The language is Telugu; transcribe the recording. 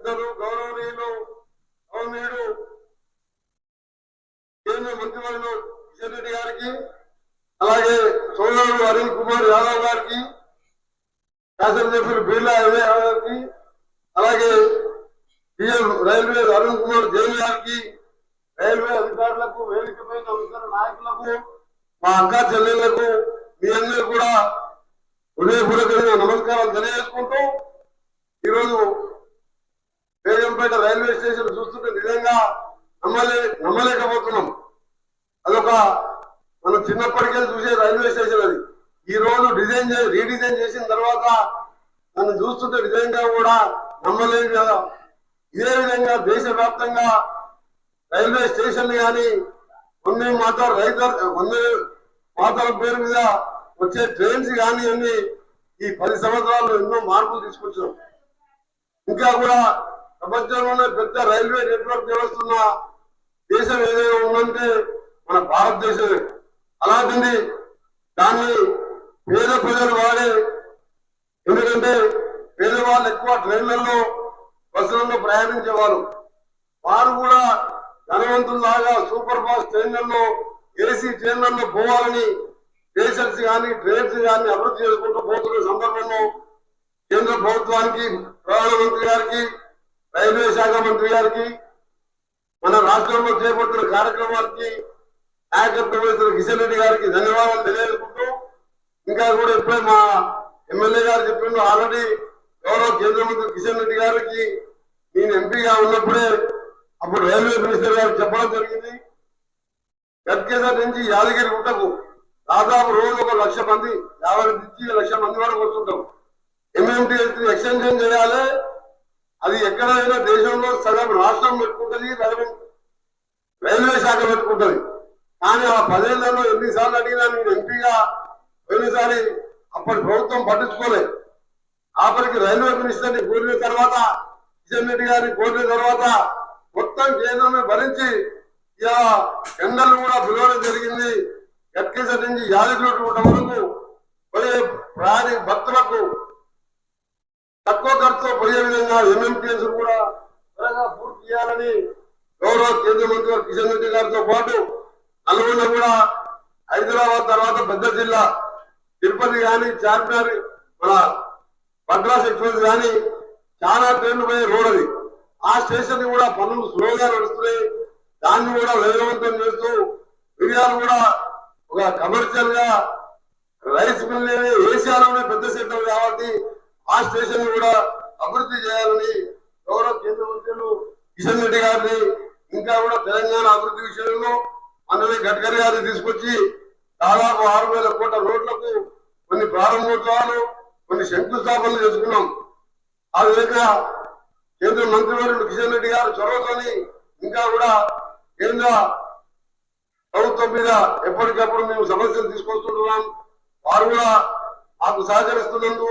పెద్దలు గౌరవనీయులు గౌరవనీయుడు కేంద్ర మంత్రివర్యులు కిషన్ రెడ్డి గారికి, అలాగే సోదరుడు అనిల్ కుమార్ యాదవ్ గారికి, శాసనసభ్యులు బిర్లా యాదవ్ గారికి, అలాగే పిఎం రైల్వే అరుణ్ కుమార్ జైన్ గారికి, రైల్వే అధికారులకు, వేదికపై ఇతర నాయకులకు, మా అక్క చెల్లెళ్లకు మీ అందరూ కూడా హృదయపూర్వకంగా నమస్కారాలు తెలియజేసుకుంటూ, ఈరోజు బేగంపేట రైల్వే స్టేషన్ చూస్తుంటే నిజంగా నమ్మలేకపోతున్నాం. అదొక మనం చిన్నప్పటికే చూసే రైల్వే స్టేషన్ అది. ఈ రోజు రీడిజైన్ చేసిన తర్వాత నన్ను చూస్తుంటే నిజంగా కూడా నమ్మలేదు కదా. ఇదే విధంగా దేశవ్యాప్తంగా రైల్వే స్టేషన్లు కానీ వందే మాతల పేరు మీద వచ్చే ట్రైన్స్ కానీ అన్ని ఈ 10 సంవత్సరాల్లో ఎన్నో మార్పులు తీసుకొచ్చాం. ఇంకా కూడా ప్రపంచంలోనే పెద్ద రైల్వే నెట్వర్క్ వ్యవస్థ దేశం ఏదైనా ఉందంటే మన భారతదేశమే. అలాంటిది దాన్ని పేద ప్రజలు వాడే, ఎందుకంటే పేదవాళ్ళు ఎక్కువ ట్రైన్లలో బస్సులలో ప్రయాణించేవారు. వారు కూడా ధనవంతుల్లాగా సూపర్ ఫాస్ట్ ట్రైన్లలో ఏసీ ట్రైన్లలో పోవాలని స్టేషన్స్ కానీ ట్రైన్స్ కానీ అభివృద్ధి చేసుకుంటూ పోతున్న సందర్భంలో కేంద్ర ప్రభుత్వానికి, ప్రధానమంత్రి గారికి, రైల్వే శాఖ మంత్రి గారికి, మన రాష్ట్రంలో చేపడుతున్న కార్యక్రమానికి నాయకత్వం వహిస్తున్న కిషన్ రెడ్డి గారికి ధన్యవాదాలు తెలియజేసుకుంటూ, ఇంకా కూడా ఇప్పుడే మా ఎమ్మెల్యే గారు చెప్పిండు, ఆల్రెడీ గౌరవ కేంద్ర మంత్రి కిషన్ రెడ్డి గారికి నేను ఎంపీగా ఉన్నప్పుడే అప్పుడు రైల్వే మినిస్టర్ గారు చెప్పడం జరిగింది. గట్కేసర్ నుంచి యాదగిరి గుట్టకు దాదాపు రోజు 1,00,000 మంది, 50 నుంచి 1,00,000 మంది వరకు వస్తుంటాం. MMTS ఎక్స్టెన్షన్ చేయాలి. అది ఎక్కడైనా దేశంలో సగం రాష్ట్రం పెట్టుకుంటుంది, సగం రైల్వే శాఖ పెట్టుకుంటుంది. కానీ ఆ 10 ఏళ్లలో ఎన్నిసార్లు అడిగినా నేను ఎంపీగా పోయినసారి అప్పటి ప్రభుత్వం పట్టించుకోలేదు. ఆఖరికి రైల్వే మినిస్టర్ని కోరిన తర్వాత, కిషన్ రెడ్డి గారిని కోరిన తర్వాత మొత్తం కేంద్రమే భరించి ఇలా టెండర్లు కూడా పిలవడం జరిగింది. గట్కేసర్ నుంచి యాదగిరి గుట్ట వరకు పోయే భక్తులకు తక్కువ ఖర్చుతో పోయే విధంగా MMTS కూడా త్వరగా పూర్తి చేయాలని గౌరవ కేంద్ర మంత్రి కిషన్ రెడ్డి గారితో పాటు నల్గొండ కూడా, హైదరాబాద్ తర్వాత పెద్ద జిల్లా తిరుపతి కానీ, చార్మినార్, మన మద్రాస్ ఎక్స్ప్రెస్ కానీ చాలా ట్రైన్లు పోయే రోడ్ అది. ఆ స్టేషన్ కూడా పనులు స్లోగా నడుస్తున్నాయి. దాన్ని కూడా వేగవంతం చేస్తూ మిరియాలు కూడా ఒక కమర్షియల్ గా రైస్ మిల్ ఏషియాలోనే పెద్ద సెంటర్ కాబట్టి ఆ స్టేషన్ కూడా అభివృద్ధి చేయాలని గౌరవ కేంద్ర మంత్రులు కిషన్ రెడ్డి గారిని, ఇంకా కూడా తెలంగాణ అభివృద్ధి విషయంలో మనమే గడ్కరీ గారిని తీసుకొచ్చి దాదాపు 6,000 కోట్ల రోడ్లకు కొన్ని ప్రారంభోత్సవాలు, కొన్ని శంకుస్థాపనలు చేసుకున్నాం. ఆ విధంగా కేంద్ర మంత్రివర్యులు కిషన్ రెడ్డి గారు చొరవతోని ఇంకా కూడా కేంద్ర ప్రభుత్వం మీద ఎప్పటికప్పుడు మేము సమస్యలు తీసుకొస్తుంటున్నాం. వారు కూడా మాకు సహకరిస్తున్నందుకు